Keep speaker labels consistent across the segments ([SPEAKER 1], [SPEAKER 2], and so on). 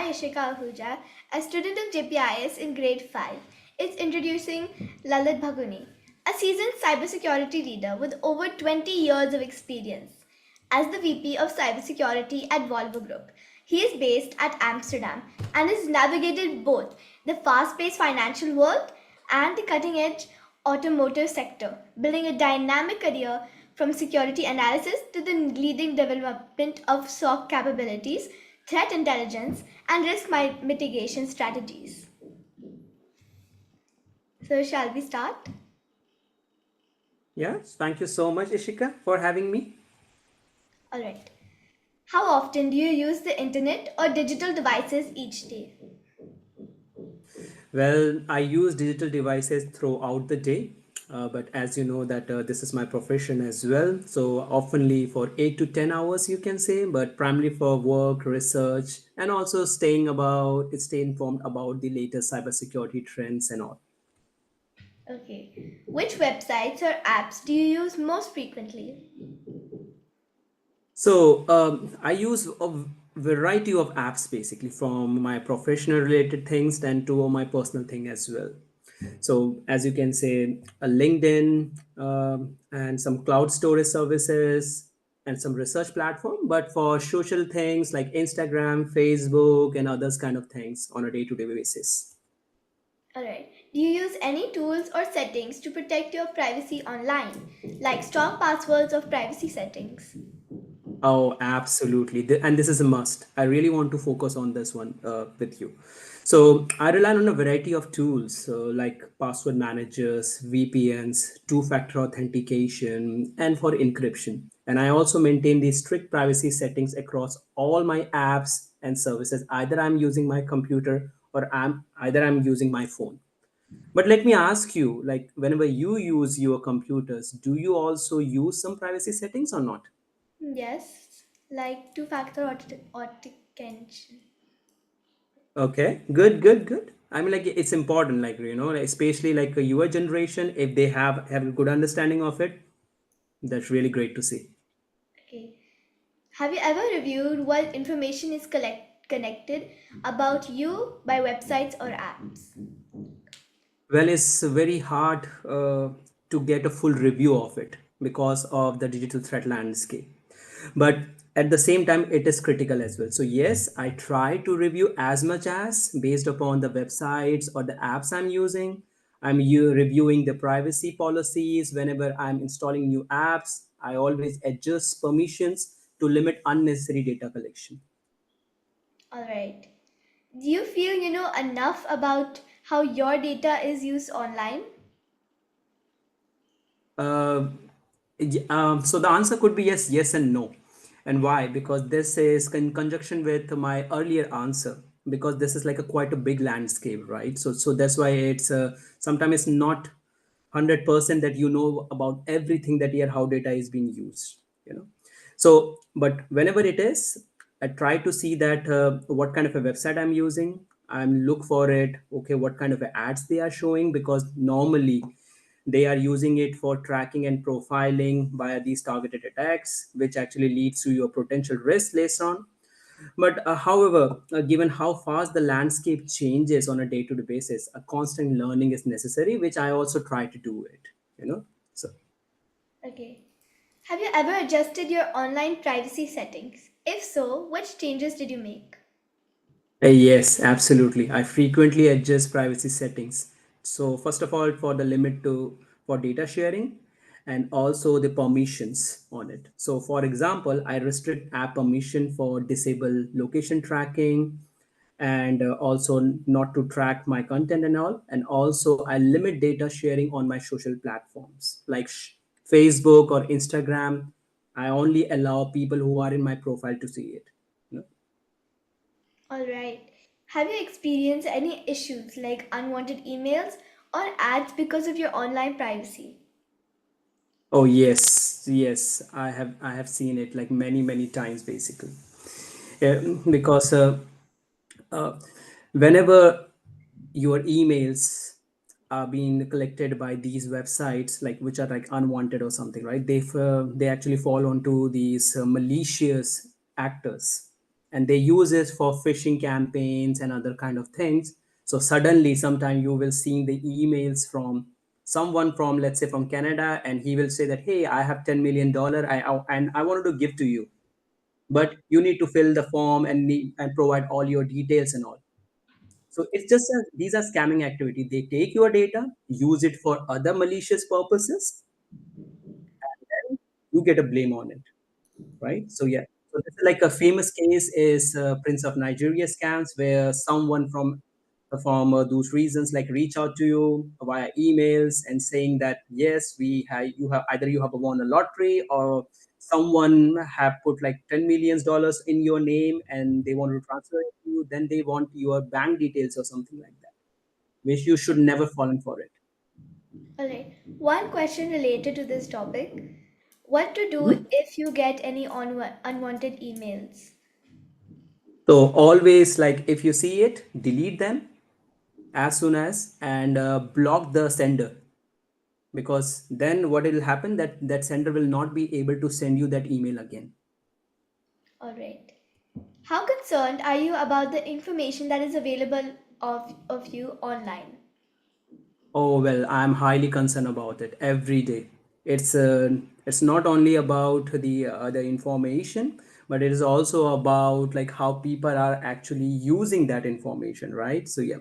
[SPEAKER 1] Ishika Ahuja, a student of JPIS in grade 5, is introducing Lalit Bhakuni, a seasoned cybersecurity leader with over 20 years of experience as the VP of Cybersecurity at Volvo Group. He is based at Amsterdam and has navigated both the fast paced financial world and the cutting edge automotive sector, building a dynamic career from security analysis to the leading development of SOC capabilities, threat intelligence, and risk mitigation strategies. So, shall we start?
[SPEAKER 2] Yes, thank you so much, Ishika, for having me.
[SPEAKER 1] All right. How often do you use the internet or digital devices each day?
[SPEAKER 2] Well, I use digital devices throughout the day, but as you know that this is my profession as well. So oftenly for 8 to 10 hours, you can say, but primarily for work, research, and also stay informed about the latest cybersecurity trends and all.
[SPEAKER 1] Okay. Which websites or apps do you use most frequently?
[SPEAKER 2] So I use a variety of apps basically from my professional related things and to my personal thing as well. So as you can say, a LinkedIn and some cloud storage services and some research platform. But for social things like Instagram, Facebook, and others kind of things on a day-to-day basis.
[SPEAKER 1] Alright. Do you use any tools or settings to protect your privacy online, like strong passwords or privacy settings?
[SPEAKER 2] Oh, absolutely. And this is a must. I really want to focus on this one with you. So I rely on a variety of tools like password managers, VPNs, two-factor authentication, and for encryption. And I also maintain these strict privacy settings across all my apps and services. Either I'm using my computer or I'm using my phone. But let me ask you, like whenever you use your computers, do you also use some privacy settings or not?
[SPEAKER 1] Yes, like two-factor authentication.
[SPEAKER 2] Okay, good, good, good. I mean, like it's important, like like, especially like your generation, if they have a good understanding of it, that's really great to see.
[SPEAKER 1] Okay. Have you ever reviewed what information is connected about you by websites or apps?
[SPEAKER 2] Well, it's very hard to get a full review of it because of the digital threat landscape. But at the same time, it is critical as well. So yes, I try to review as much as based upon the websites or the apps I'm using. Reviewing the privacy policies whenever I'm installing new apps. I always adjust permissions to limit unnecessary data collection.
[SPEAKER 1] Alright. Do you feel you know enough about how your data is used online?
[SPEAKER 2] Uh, so the answer could be yes, yes, and no. And why? Because this is in conjunction with my earlier answer. Because this is like a quite a big landscape, right? So that's why it's sometimes it's not 100% that you know about everything that here how data is being used. So, but whenever it is, I try to see that what kind of a website I'm using. I'm look for it. Okay, what kind of ads they are showing because normally they are using it for tracking and profiling via these targeted attacks, which actually leads to your potential risk later on. But however, given how fast the landscape changes on a day-to-day basis, a constant learning is necessary, which I also try to do it. So
[SPEAKER 1] Okay. Have you ever adjusted your online privacy settings? If so, which changes did you make?
[SPEAKER 2] Yes, absolutely. I frequently adjust privacy settings. So first of all, for the limit to for data sharing and also the permissions on it. So for example, I restrict app permission for disable location tracking and also not to track my content and all. And also I limit data sharing on my social platforms like Facebook or Instagram. I only allow people who are in my profile to see it. You know?
[SPEAKER 1] Alright. Have you experienced any issues like unwanted emails or ads because of your online privacy?
[SPEAKER 2] Oh yes, yes, I have seen it like many times basically. Yeah, because uh, whenever your emails are being collected by these websites like which are like unwanted or something, right? They actually fall onto these malicious actors. and they use it for phishing campaigns and other kind of things. So suddenly sometime you will see the emails from someone from, let's say, from Canada, and he will say that, hey, I have $10 million, and I wanted to give to you, but you need to fill the form and provide all your details and all. So it's just these are scamming activity. They take your data, use it for other malicious purposes, and you get a blame on it, right? So yeah, so this is like a famous case is Prince of Nigeria scams, where someone from those reasons like reach out to you via emails and saying that yes, you have either you have won a lottery, or someone have put like $10 million in your name and they want to transfer it to you. Then they want your bank details or something like that, which you should never fallen for it.
[SPEAKER 1] Alright, one question related to this topic. What to do
[SPEAKER 2] Mhm.
[SPEAKER 1] if you get any unwanted emails?
[SPEAKER 2] So always, like, if you see it, delete them as soon as, and block the sender, because then what will happen, that sender will not be able to send you that email again.
[SPEAKER 1] Alright. How concerned are you about the information that is available of you online?
[SPEAKER 2] Oh well, I'm highly concerned about it every day. It's not only about the information, but it is also about like how people are actually using that information, right? So yeah.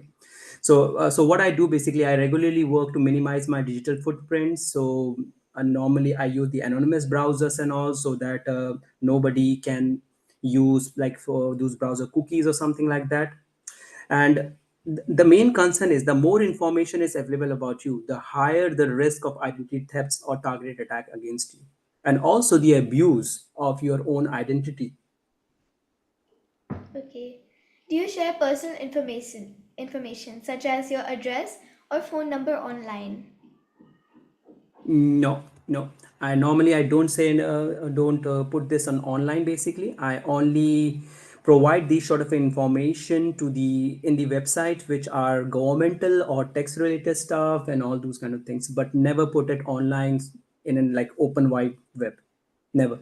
[SPEAKER 2] So what I do basically, I regularly work to minimize my digital footprint. So normally I use the anonymous browsers and all, so that nobody can use like for those browser cookies or something like that. And the main concern is the more information is available about you, the higher the risk of identity thefts or targeted attack against you, and also the abuse of your own identity.
[SPEAKER 1] Okay. Do you share personal information such as your address or phone number online?
[SPEAKER 2] No, no. I don't say don't put this on online. Basically, I only provide these sort of information to the in the website which are governmental or tax related stuff and all those kind of things, but never put it online in an like open wide web. Never.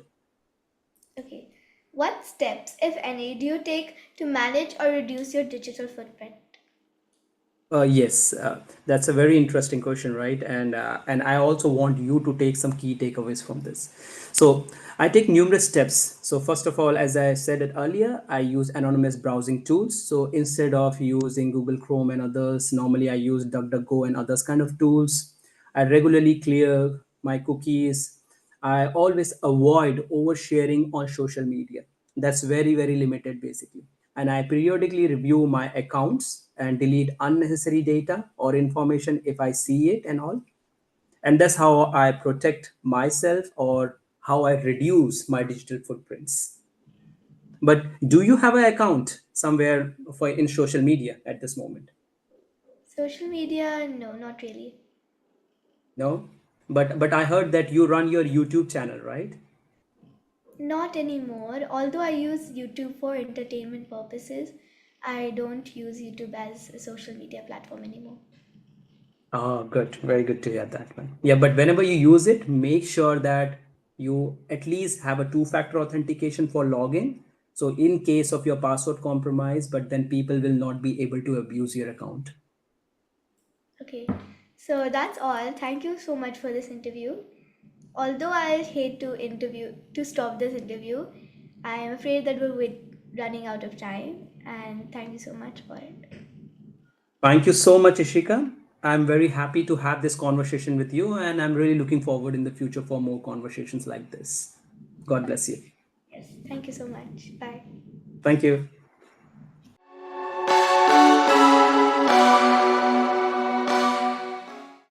[SPEAKER 1] Okay. What steps, if any, do you take to manage or reduce your digital footprint?
[SPEAKER 2] Yes, that's a very interesting question, right? And I also want you to take some key takeaways from this. So I take numerous steps. So first of all, as I said it earlier, I use anonymous browsing tools. So instead of using Google Chrome and others, normally I use DuckDuckGo and others kind of tools. I regularly clear my cookies. I always avoid oversharing on social media. That's very, very limited basically. And I periodically review my accounts and delete unnecessary data or information if I see it and all. And that's how I protect myself, or how I reduce my digital footprints. But do you have an account somewhere for in social media at this moment?
[SPEAKER 1] Social media? No, not really.
[SPEAKER 2] No? But I heard that you run your YouTube channel, right?
[SPEAKER 1] Not anymore. Although I use YouTube for entertainment purposes, I don't use YouTube as a social media platform anymore.
[SPEAKER 2] Oh, good. Very good to hear that one. Yeah, but whenever you use it, make sure that you at least have a two-factor authentication for login. So in case of your password compromise, but then people will not be able to abuse your account.
[SPEAKER 1] Okay, so that's all. Thank you so much for this interview. Although I hate to stop this interview, I am afraid that running out of time. And thank you so much for it.
[SPEAKER 2] Thank you so much, Ishika. I'm very happy to have this conversation with you, and I'm really looking forward in the future for more conversations like this. God bless you.
[SPEAKER 1] Yes, thank you so much. Bye.
[SPEAKER 2] Thank you.